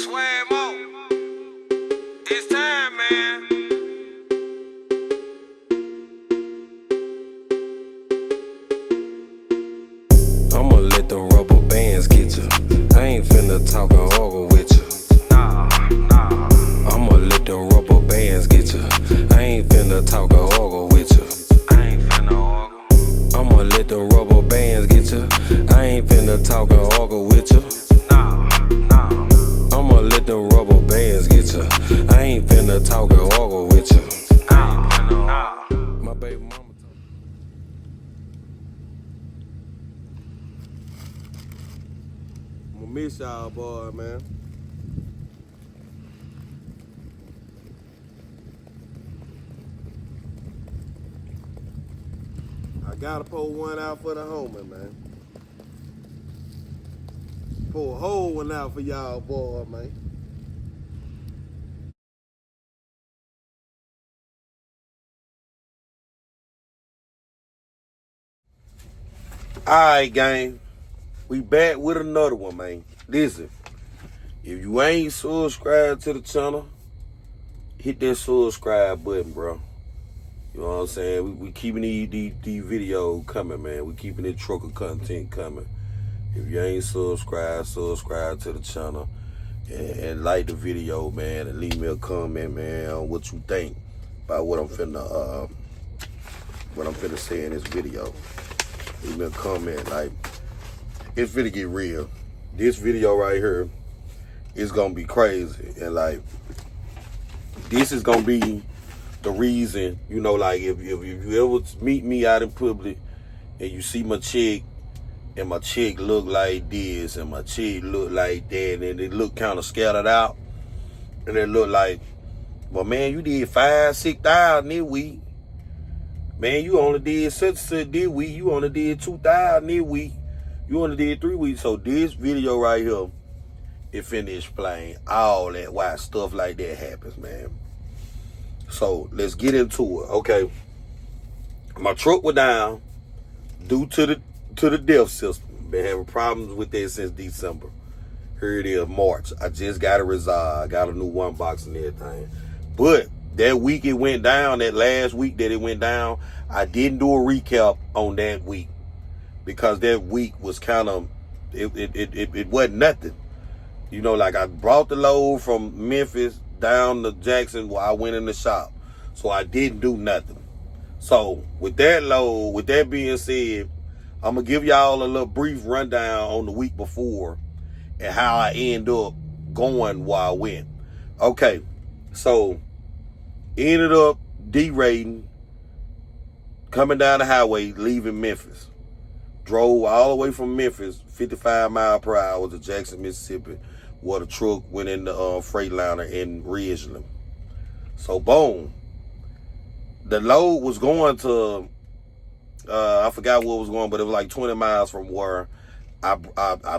Swag Mo. It's time, man. I'ma let them rubber bands get you. I ain't finna talk and argue with you. Nah. I'ma let them rubber bands get you. I ain't finna talk and argue with you. I ain't finna argue. I'ma let them rubber bands get you. I ain't finna talk and argue with you. Nah. I'ma let them rubber bands get you. I ain't finna talk and argue with you. I ain't finna argue. My baby mama. I'ma miss y'all, boy, man. I gotta pull one out for the homie, man. Pull a whole one out for y'all, boy, man. Alright, gang. We back with another one, man. Listen, if you ain't subscribed to the channel, hit that subscribe button, bro. You know what I'm saying? We keeping these videos coming, man. We keeping this trucker content coming. If you ain't subscribed to the channel and like the video, man, and leave me a comment, man, on what you think about what I'm finna say in this video. Leave me a comment. Like, it's finna get real. This video right here is gonna be crazy, and like, this is gonna be the reason, you know, like if you ever meet me out in public and you see my chick and my chick look like this and my chick look like that and they look kind of scattered out and they look like, well, man, you did 5,000-6,000 this week. Man, you only did such this week. You only did 2,000 this week. You only did 3 weeks. So this video right here, it finna explain all that, why stuff like that happens, man. So let's get into it. Okay, my truck was down due to the DEF system. Been having problems with that since December. Here it is, March. I just got it resolved. I got a new one box and everything. But that week it went down, that last week that it went down, I didn't do a recap on that week because that week was kind of, it wasn't nothing. You know, like I brought the load from Memphis down to Jackson while I went in the shop. So I didn't do nothing. So with that load, with that being said, I'm going to give y'all a little brief rundown on the week before and how I end up going while I went. Okay, so ended up derating, coming down the highway, leaving Memphis. Drove all the way from Memphis, 55 miles per hour to Jackson, Mississippi, where the truck went in the Freightliner in Ridgeland. So boom, the load was going to, I forgot what was going, but it was like 20 miles from where I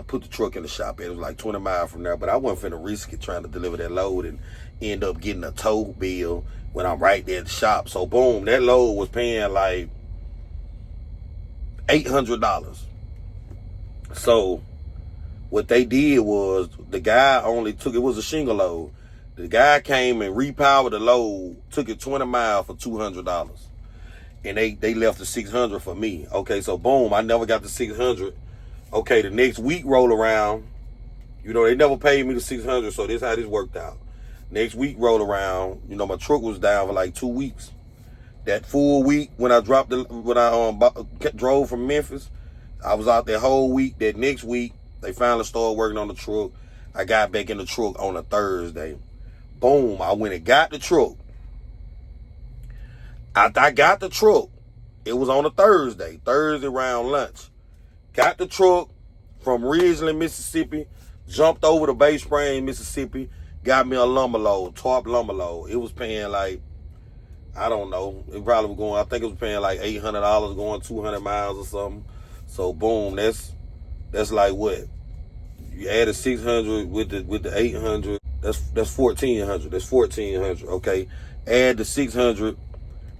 put the truck in the shop. It was like 20 miles from there, but I wasn't finna risk it trying to deliver that load and end up getting a tow bill when I'm right there at the shop. So boom, that load was paying like $800. So what they did was, the guy only took, it was a shingle load. The guy came and repowered the load, took it 20 miles for $200. And they left the 600 for me. Okay, so boom, I never got the 600. Okay, the next week roll around. You know, they never paid me the 600, so this is how this worked out. Next week roll around, you know, my truck was down for like 2 weeks. That full week when I drove from Memphis, I was out that whole week. That next week, they finally started working on the truck. I got back in the truck on a Thursday. Boom, I went and got the truck. After I got the truck, it was on a Thursday around lunch. Got the truck from Ridgeland, Mississippi, jumped over to Bay Springs, Mississippi, got me a lumber load, tarp lumber load. It was paying like, I don't know, it probably was going, I think it was paying like $800 going 200 miles or something. So boom, that's like what? You add a 600 with the 800, that's 1,400. That's 1,400. Okay, add the 600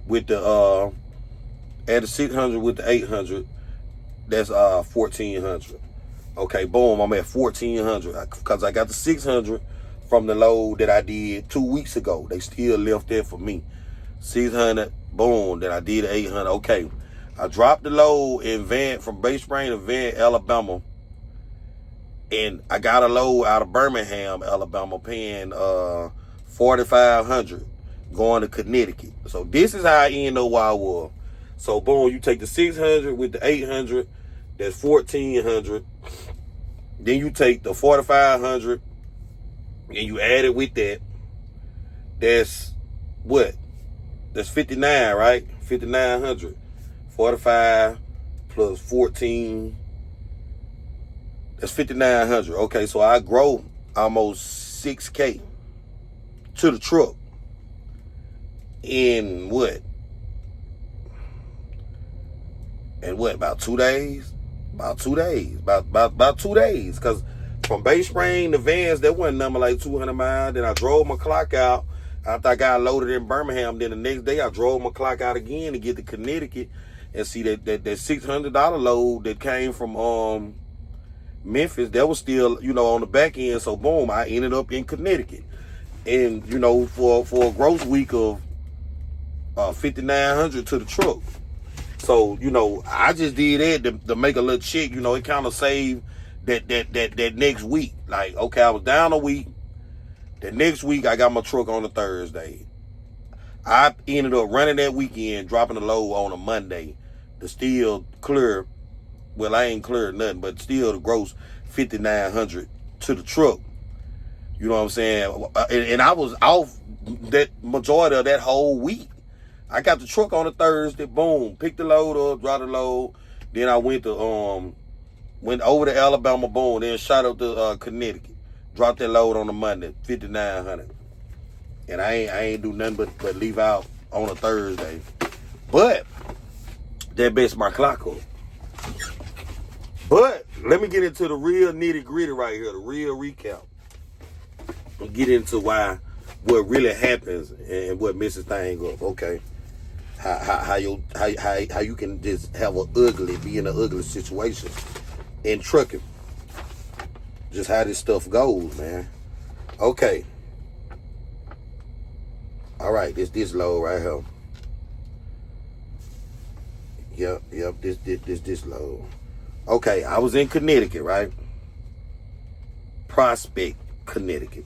with the 800. That's 1,400. Okay, boom, I'm at 1,400 because I got the 600 from the load that I did 2 weeks ago. They still left there for me. 600, boom, then I did 800. Okay, I dropped the load from Bay Spring to Van, Alabama, and I got a load out of Birmingham, Alabama, paying $4,500 going to Connecticut. So this is how I end up where I was. So boom, you take the 600 with the 800, that's 1,400. Then you take the 4,500 and you add it with that. That's what? That's 59, right? 5,900. 45 plus 14. That's 5,900. Okay, so I grow almost 6K to the truck in what? In what? About 2 days? About 2 days. About 2 days. Because from Bay Spring to Vans, that wasn't number like 200 miles. Then I drove my clock out after I got loaded in Birmingham. Then the next day I drove my clock out again to get to Connecticut and see that $600 load that came from Memphis, that was still, on the back end. So boom, I ended up in Connecticut. And, for a gross week of 5,900 to the truck. So, I just did that to make a little check. It kind of saved that next week. Like, okay, I was down a week. The next week, I got my truck on a Thursday. I ended up running that weekend, dropping the load on a Monday to still clear. Well, I ain't cleared nothing, but still the gross 5,900 to the truck. You know what I'm saying? And I was off that majority of that whole week. I got the truck on a Thursday, boom, picked the load up, dropped the load. Then I went over to Alabama, boom, then shot up to Connecticut. Dropped that load on a Monday, 5,900. And I ain't do nothing but leave out on a Thursday. But that messed my clock up. But let me get into the real nitty gritty right here, the real recap. And get into what really happens and what messes things up. Okay, how you can just be in an ugly situation in trucking. Just how this stuff goes, man. Okay. All right, this load right here. Yep. This load. Okay, I was in Connecticut, right? Prospect, Connecticut.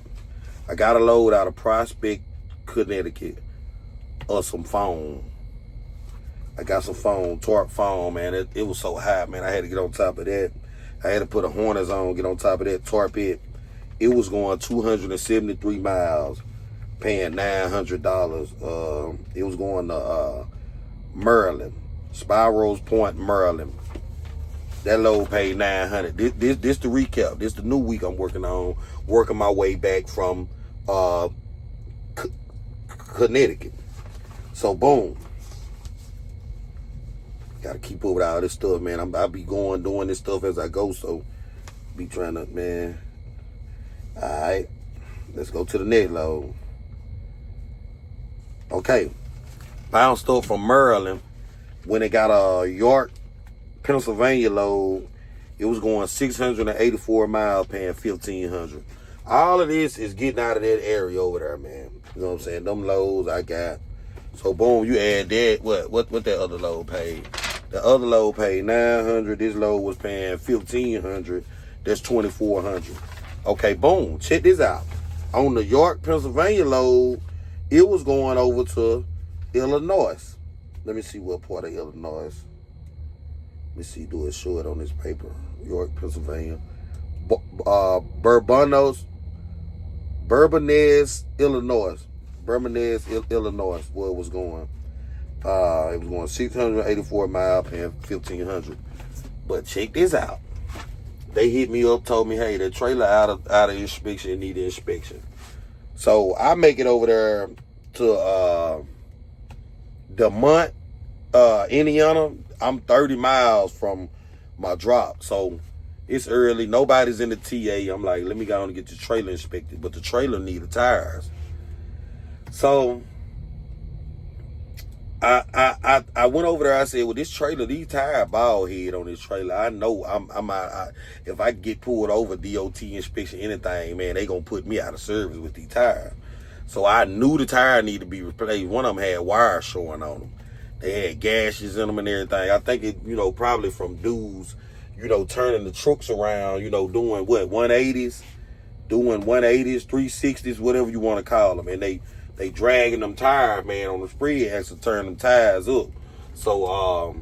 I got a load out of Prospect, Connecticut of some foam. I got some foam, torque foam, man. It was so hot, man. I had to get on top of that. I had to put a harness on, get on top of that torque it. It was going 273 miles, paying $900. It was going to Maryland, Spirals Point, Maryland. That load paid $900. This the recap. This the new week I'm working on. Working my way back from Connecticut. So boom. Gotta keep up with all this stuff, man. I'll be doing this stuff as I go. So be trying to, man. All right. Let's go to the next load. Okay. Bounced up from Maryland when it got a York, Pennsylvania load. It was going 684 miles, paying $1,500. All of this is getting out of that area over there, man. You know what I'm saying? Them loads I got. So boom, you add that. What that other load paid? The other load paid $900. This load was paying $1,500. That's $2,400. Okay, boom. Check this out. On the York, Pennsylvania load, it was going over to Illinois. Let me see what part of Illinois. Let me see, do it show it on this paper. York, Pennsylvania. Bourbonnais, Illinois. Illinois, where it was going. It was going 684 miles, paying $1,500. But check this out. They hit me up, told me, hey, the trailer out of inspection, need inspection. So I make it over there to DeMont, Indiana. I'm 30 miles from my drop. So it's early. Nobody's in the TA. I'm like, let me go on and get the trailer inspected. But the trailer needed tires. So I went over there. I said, well, this trailer, these tire bald head on this trailer. I know if I get pulled over, DOT inspection, anything, man, they gonna put me out of service with these tires. So I knew the tire needed to be replaced. One of them had wires showing on them. They had gashes in them and everything. I think it, probably from dudes, turning the trucks around, doing what, 180s, doing 180s, 360s, whatever you want to call them, and they dragging them tires, man, on the spread axle to turn them tires up. So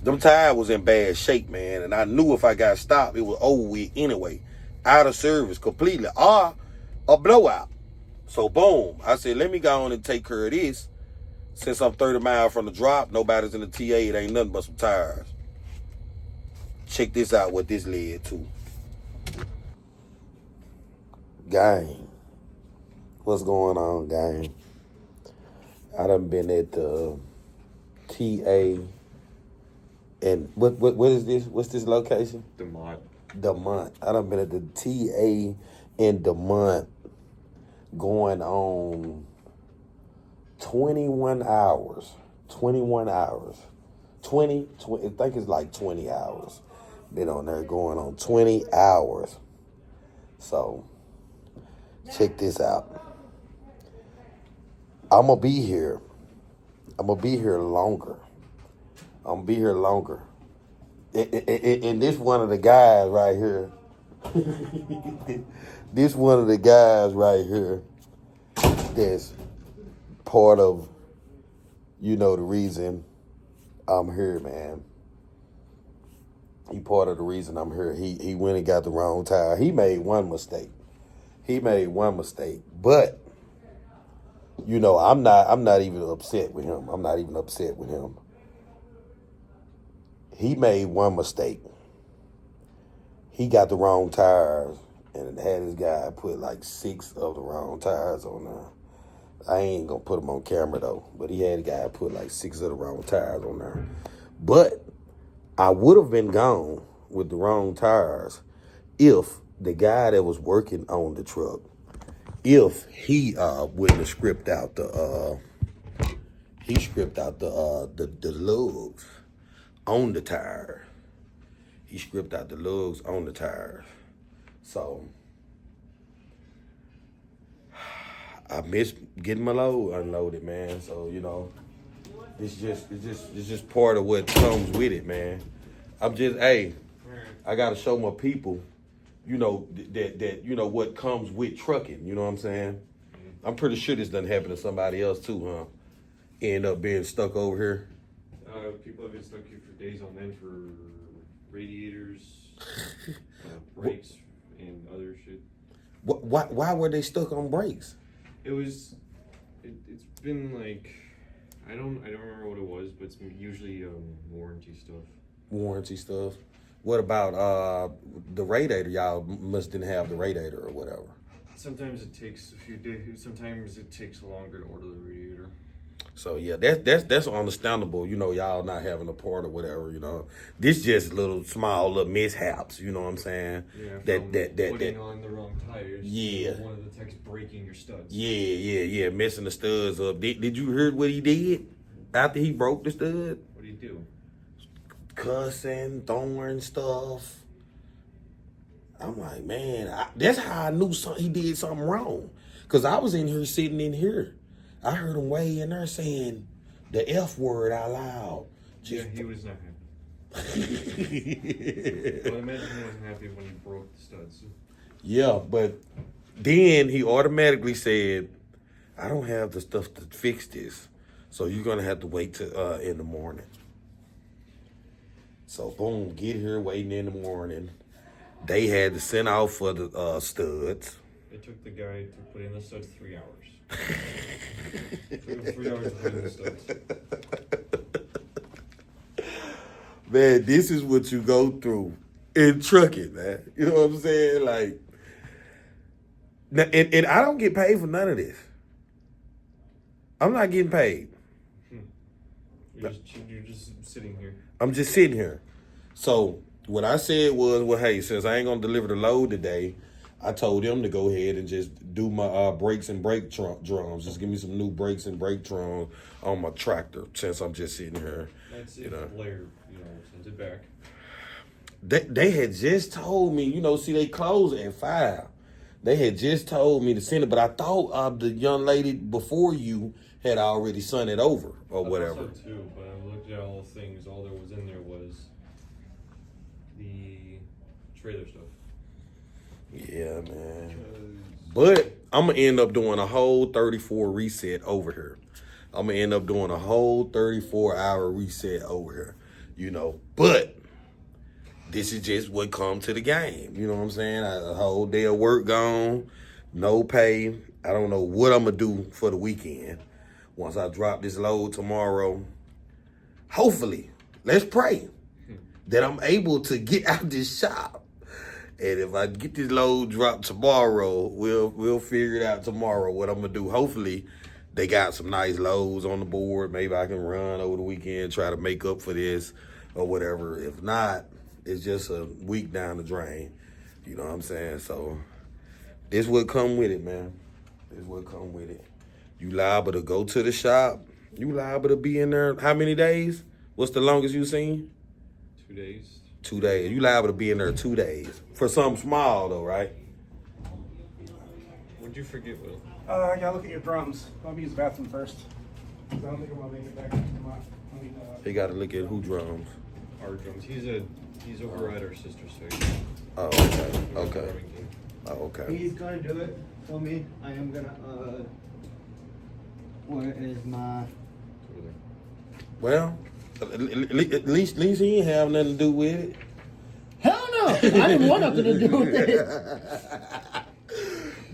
them tires was in bad shape, man, and I knew if I got stopped, it was over with anyway, out of service completely, or a blowout. So boom, I said, let me go on and take care of this. Since I'm 30 miles from the drop, nobody's in the TA, it ain't nothing but some tires. Check this out, what this led to. Gang. What's going on, gang? I done been at the TA, and what is this? What's this location? Demont. I done been at the TA in Demont going on 21 hours. 21 hours. 20, I think it's like 20 hours. Been on there going on 20 hours. So, check this out. I'm going to be here. I'm going to be here longer. And this one of the guys right here. This one of the guys right here that's part of, the reason I'm here, man. He part of the reason I'm here. He went and got the wrong tire. He made one mistake. But, I'm not even upset with him. He made one mistake. He got the wrong tires and had his guy put like 6 of the wrong tires on there. I ain't gonna put him on camera though, but he had a guy put like 6 of the wrong tires on there. But I would have been gone with the wrong tires if the guy that was working on the truck, if he wouldn't have scripted out the lugs on the tire. He scripted out the lugs on the tires. So I miss getting my load unloaded, man. So, it's just part of what comes with it, man. I gotta show my people, that what comes with trucking, you know what I'm saying? I'm pretty sure this doesn't happen to somebody else too, huh? End up being stuck over here. People have been stuck here for days on end for radiators, brakes, and other shit. Why were they stuck on brakes? It's been like, I don't remember what it was, but it's usually warranty stuff. Warranty stuff. What about the radiator? Y'all must didn't have the radiator or whatever. Sometimes it takes a few days. Sometimes it takes longer to order the radiator. So yeah, that's understandable. Y'all not having a part or whatever. This just little mishaps. You know what I'm saying? Yeah. Putting on the wrong tires. Yeah. One of the techs breaking your studs. Yeah. Messing the studs up. Did you hear what he did after he broke the stud? What do you do? Cussing, throwing stuff. I'm like, man, that's how I knew he did something wrong. Cause I was in here sitting in here. I heard him way in there saying the F word out loud. Yeah, he was not happy. Well, I imagine he wasn't happy when he broke the studs. Yeah, but then he automatically said, I don't have the stuff to fix this. So you're going to have to wait till in the morning. So boom, get here waiting in the morning. They had to send out for the studs. It took the guy to put in the studs 3 hours. 3 hours to put in the studs. Man, this is what you go through in trucking, man. You know what I'm saying? Like, and I don't get paid for none of this. I'm not getting paid. You're just sitting here. I'm just sitting here. So what I said was, well, hey, since I ain't gonna deliver the load today, I told them to go ahead and just do my brakes and brake drums. Just give me some new brakes and brake drums on my tractor since I'm just sitting here. That's You if know. Blair, sends it back. They had just told me, see, they close at 5. They had just told me to send it, but I thought the young lady before you had already sent it over or whatever. I thought so too, but I looked at all the things. All there was in there was the trailer stuff. Yeah, man. But I'm going to end up doing a whole 34 reset over here. I'm going to end up doing a whole 34-hour reset over here, But this is just what come to the game. You know what I'm saying? A whole day of work gone, no pay. I don't know what I'm going to do for the weekend. Once I drop this load tomorrow, hopefully, let's pray that I'm able to get out this shop. And if I get this load dropped tomorrow, we'll figure it out tomorrow what I'm going to do. Hopefully, they got some nice loads on the board. Maybe I can run over the weekend, try to make up for this or whatever. If not, it's just a week down the drain. You know what I'm saying? So this would come with it, man. This would come with it. You liable to go to the shop. You liable to be in there how many days? What's the longest you seen? 2 days. 2 days. You liable to be in there 2 days. For something small though, right? What'd you forget, Will? I gotta look at your drums. Let me use the bathroom first. I don't think I'm gonna make it back. You gotta look at who drums. Our drums. He's over at our sister's site. Oh, okay. Okay. Oh, okay. He's gonna do it for me. I am gonna, where is my... Over there. Well, at least he ain't have nothing to do with it. Hell no! I didn't want nothing to do with it.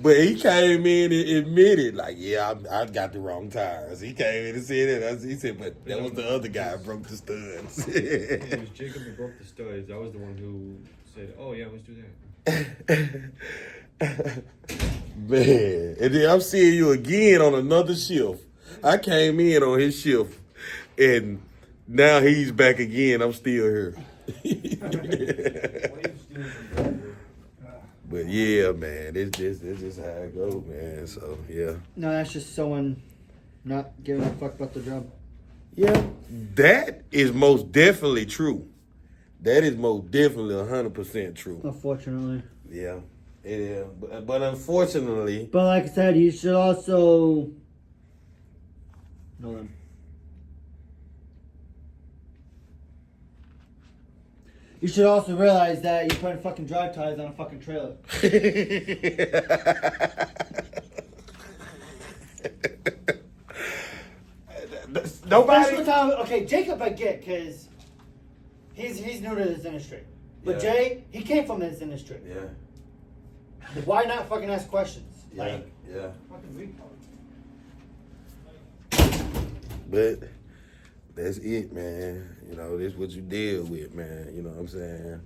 But he came in and admitted, like, yeah, I got the wrong tires. He came in and said that. He said, but that was the other guy who broke the studs. It was Jacob who broke the studs. I was the one who said, oh yeah, let's do that. Man, and then I'm seeing you again on another shift. I came in on his shift, and now he's back again. I'm still here. But yeah, man, it's just how it goes, man. So yeah. No, that's just someone not giving a fuck about the job. Yeah, that is most definitely true. That is most definitely 100% true. Unfortunately. Yeah, it is. But unfortunately, But like I said, you should also... Hold on. You should also realize that you're putting fucking drive ties on a fucking trailer. nobody. Okay, Jacob I get, because he's new to this industry. But Yeah. Jay, he came from this industry. Yeah, Why not fucking ask questions? yeah, Like, yeah. fucking But that's it, man. This what you deal with, man. You know what I'm saying?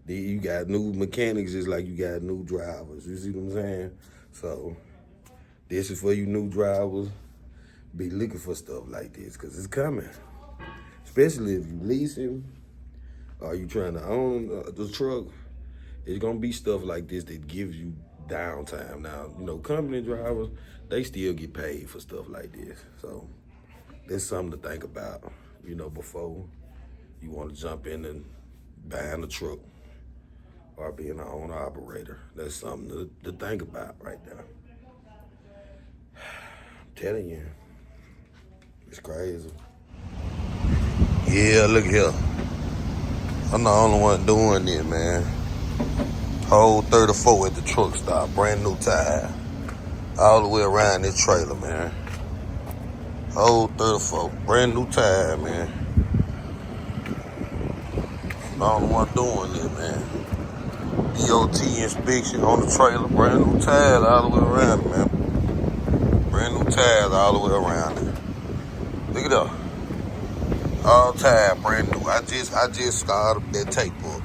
You got new mechanics just like you got new drivers. You see what I'm saying? So this is for you new drivers. Be looking for stuff like this because it's coming. Especially if you leasing or you trying to own the truck. It's going to be stuff like this that gives you downtime. Now, company drivers, they still get paid for stuff like this. So there's something to think about, before you want to jump in and buying a truck or being an owner-operator. That's something to think about right now. I'm telling you, it's crazy. Yeah, look here. I'm the only one doing it, man. Whole 34 at the truck stop, brand new tire. All the way around this trailer, man. Whole 34, brand new tire, man. I'm the only one doing it, man. DOT inspection on the trailer, brand new tires all the way around it, man. Brand new tires all the way around it. Look at that. All tires brand new. I just started that tape up.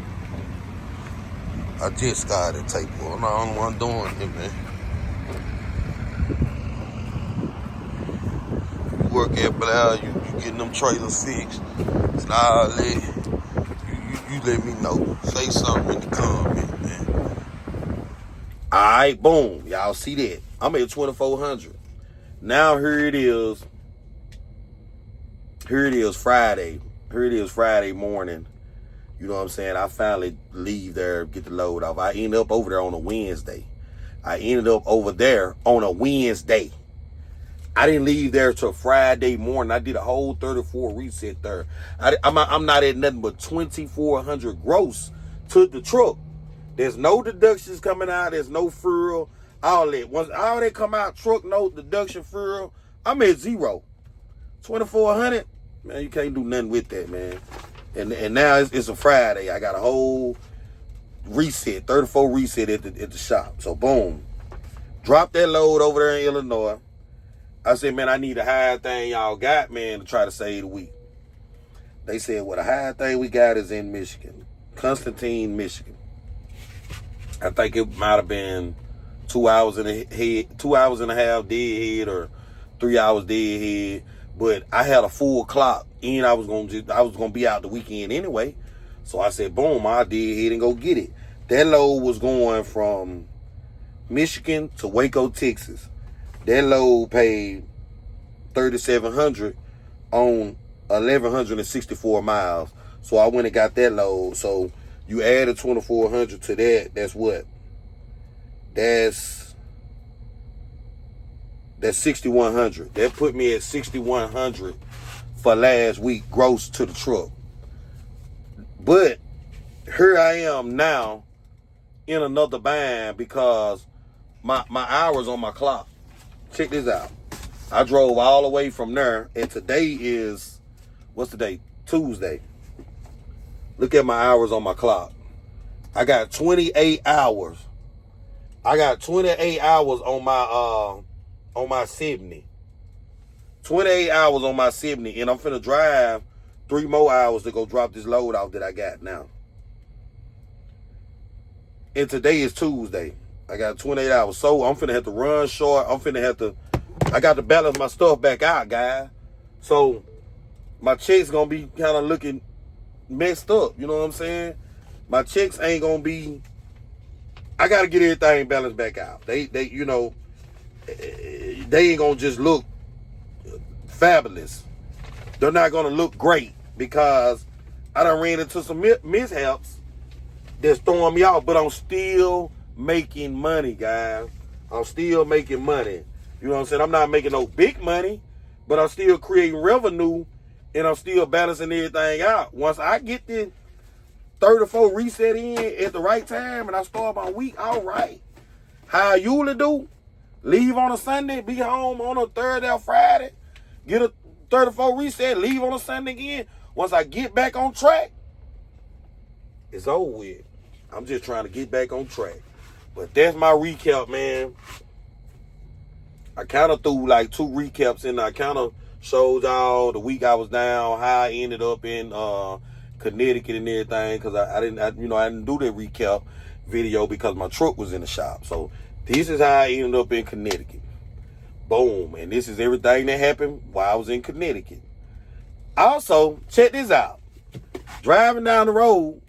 I'm the only one doing it, man. You work at Blair, you getting them trailers fixed. And all that. You let me know. Say something in the comment, man. All right, boom. Y'all see that? I'm at 2,400. Now here it is. Here it is Friday. Here it is Friday morning. You know what I'm saying? I finally leave there, get the load off. I ended up over there on a Wednesday. I didn't leave there till Friday morning. I did a whole 34 reset there. I'm not at nothing but 2,400 gross to the truck. There's no deductions coming out. There's no fuel. All that. Once all that come out, truck, no deduction, fuel, I'm at zero. 2,400, man, you can't do nothing with that, man. And now it's a Friday. I got a whole reset, 34 reset at the shop. So boom, drop that load over there in Illinois. I said, man, I need a higher thing y'all got, man, to try to save the week. They said, well, the higher thing we got is in Michigan, Constantine, Michigan. I think it might have been 2 hours and a half deadhead or 3 hours deadhead. But I had a full clock and I was gonna be out the weekend anyway. So I said, boom, I did ahead and go get it. That load was going from Michigan to Waco, Texas. That load paid $3,700 on 1,164 miles. So I went and got that load. So you added 2,400 to that. That's what? That's 6,100. That put me at 6,100 for last week gross to the truck. But here I am now in another bind because my hours on my clock. Check this out. I drove all the way from there, and today is, what's the date? Tuesday. Look at my hours on my clock. I got 28 hours. I got 28 hours on my 70. 28 hours on my 70, and I'm finna drive 3 more hours to go drop this load off that I got now. And today is Tuesday. I got 28 hours. So I'm finna have to run short. I got to balance my stuff back out, guys. So my checks gonna be kind of looking messed up. You know what I'm saying? My checks ain't gonna be, I gotta get everything balanced back out. They you know, they ain't gonna just look fabulous. They're not gonna look great because I done ran into some mishaps that's throwing me off, but I'm still making money, guys. I'm still making money. You know what I'm saying? I'm not making no big money, but I'm still creating revenue and I'm still balancing everything out. Once I get the 34 reset in at the right time and I start my week, all right. How I usually do, leave on a Sunday, be home on a Thursday or Friday, get a 34 reset, leave on a Sunday again. Once I get back on track, it's over with. I'm just trying to get back on track. But that's my recap, man. I kind of threw like 2 recaps in. I kind of showed y'all the week I was down, how I ended up in Connecticut and everything, because I didn't do that recap video because my truck was in the shop. So this is how I ended up in Connecticut. Boom. And this is everything that happened while I was in Connecticut. Also, check this out. Driving down the road,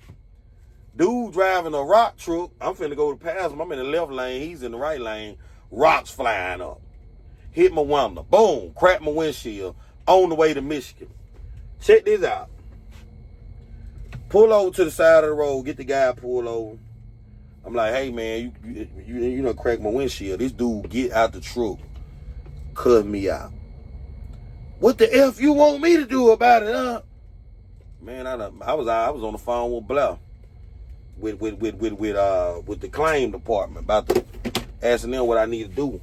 dude driving a rock truck. I'm finna go to pass him. I'm in the left lane. He's in the right lane. Rocks flying up. Hit my window. Boom. Cracked my windshield on the way to Michigan. Check this out. Pull over to the side of the road. Get the guy pulled over. I'm like, hey, man, you done cracked my windshield. This dude get out the truck. Cut me out. What the F you want me to do about it, huh? Man, I was on the phone with Blair. With the claim department about asking them what I need to do.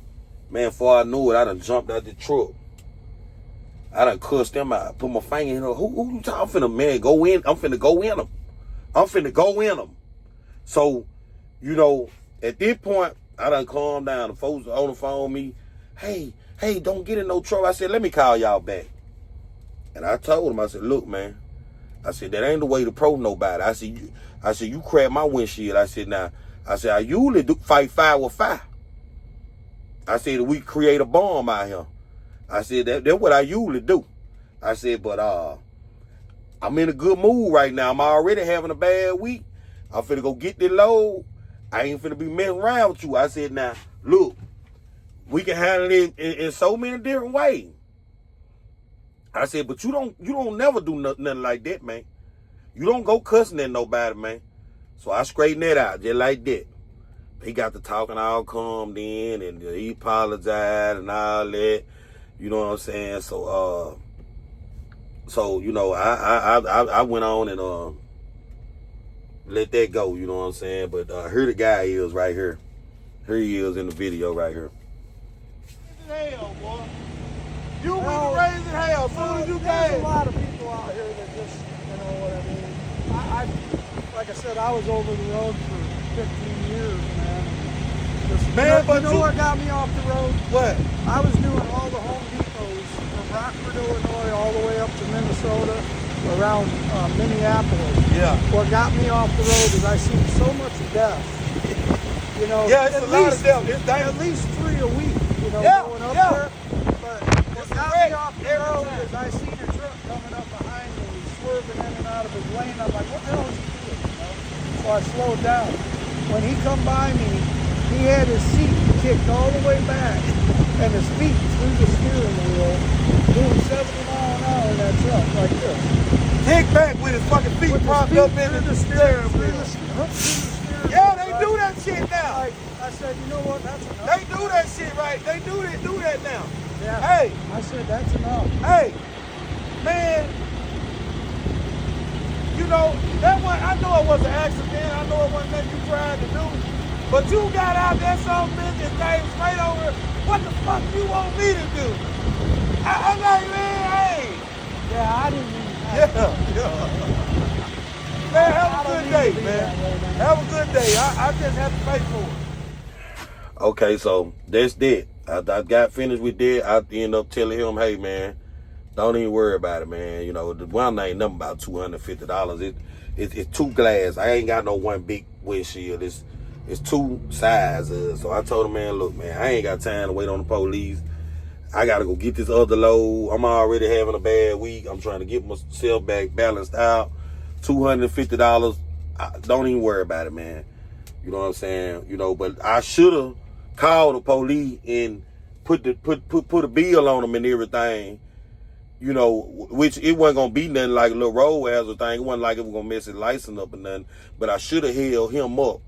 Man, before I knew it, I done jumped out the truck. I done cussed them out. Put my finger in her. Who you talking? I'm finna, man, go in. I'm finna go in them. I'm finna go in them. So, you know, at this point, I done calmed down. The folks on the phone with me, hey, don't get in no trouble. I said, let me call y'all back. And I told them, I said, look, man. I said, that ain't the way to pro nobody. I said, you cracked my windshield. I said, I usually do fight fire with fire. I said, we create a bomb out here. I said, that's what I usually do. I said, but I'm in a good mood right now. I'm already having a bad week. I'm finna go get the load. I ain't finna be messing around with you. I said, now, look, we can handle it in so many different ways. I said, but you don't never do nothing like that, man. You don't go cussing at nobody, man. So I straightened that out just like that. He got to talking all calm then, and he apologized and all that. You know what I'm saying? So you know, I went on and let that go. You know what I'm saying? But here the guy is right here. Here he is in the video right here. Hell, boy. You went raising hell as soon as you There's came. a lot of people out here that just, you know what I mean. I like I said, I was over the road for 15 years, man. Man, but you know what got me off the road? What? I was doing all the Home Depots from Rockford, Illinois, all the way up to Minnesota, around Minneapolis. Yeah. What got me off the road is I seen so much death. You know, Yeah, it's a lot of death. It's at least 3 a week, you know, Yeah, going up yeah. there. But what got me off the road is I seen a truck coming up behind me, swerving in and out of his lane. I'm like, what the hell is he doing? You know? So I slowed down. When he come by me, he had his seat kicked all the way back and his feet through the steering wheel, doing 70 miles an hour in that truck like this. Kick back with his fucking feet With his propped feet up in the steering wheel. Yeah, they do that shit now. I said, you know what, that's enough. They do that shit right. They do that now. Yeah. Hey, I said, that's enough. hey, man. You know, that one, I know it was an accident. I know it wasn't nothing you tried to do. But you got out there some bitch and came straight over. What the fuck you want me to do? I'm like, man, hey. Yeah, I didn't even Yeah. Man, have a good day, man. Have a good day. I just have to pay for it. Okay, so that's that. I got finished with that. I ended up telling him, hey, man, don't even worry about it, man. You know, the one ain't nothing about $250. It's 2 glass. I ain't got no one big windshield. It's 2 sizes. So I told him, man, look, man, I ain't got time to wait on the police. I got to go get this other load. I'm already having a bad week. I'm trying to get myself back balanced out. $250. Don't even worry about it, man. You know what I'm saying? You know, but I should have called the police and put a bill on them and everything. You know, which it wasn't gonna be nothing like a little road hazard thing. It wasn't like it was gonna mess his license up or nothing. But I should have held him up.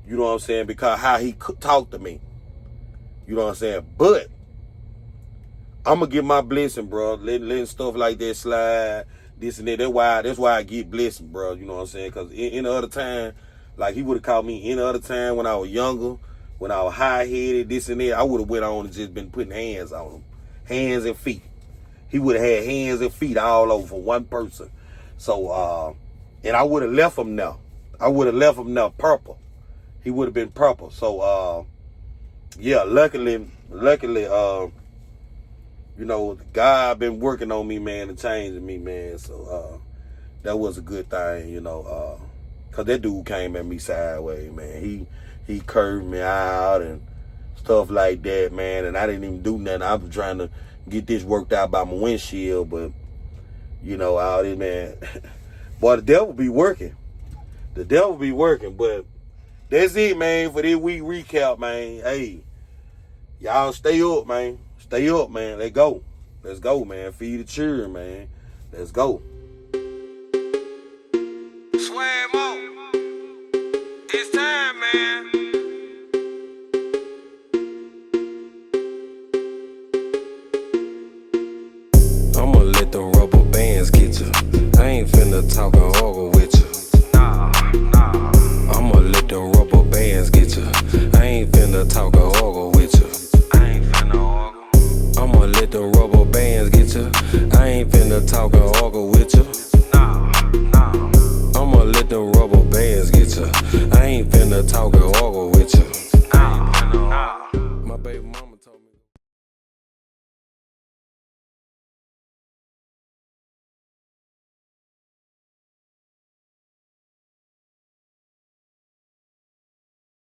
You know what I'm saying? Because how he talked to me. You know what I'm saying? But I'm gonna give my blessing, bro. Letting stuff like that slide, this and that. That's why I get blessing, bro. You know what I'm saying? Because any other time, like he would have called me any other time when I was younger, when I was high-headed, this and that, I would have went on and just been putting hands on him. Hands and feet. He would have had hands and feet all over for one person. So, and I would have left him there. I would have left him there purple. He would have been purple. So, yeah, luckily, you know, God been working on me, man, and changing me, man. So, that was a good thing, you know, because that dude came at me sideways, man. He curved me out and stuff like that, man, and I didn't even do nothing. I was trying to get this worked out by my windshield, but, you know, all this, man. Boy, the devil be working. The devil be working, but that's it, man, for this week recap, man. Hey, y'all stay up, man. Stay up, man. Let's go. Let's go, man. Feed the children, man. Let's go. Swag mo. It's time, man. I'ma let them rubber bands get you. I ain't finna talk and argue with you. Nah. I'ma let them rubber bands get you. I ain't finna talk and argue with you. I ain't finna argue. I'ma let them rubber bands get you. I ain't finna talk and argue with you. Nah. I'ma let them rubber bands get you. I ain't finna talk and argue with you. I ain't finna argue.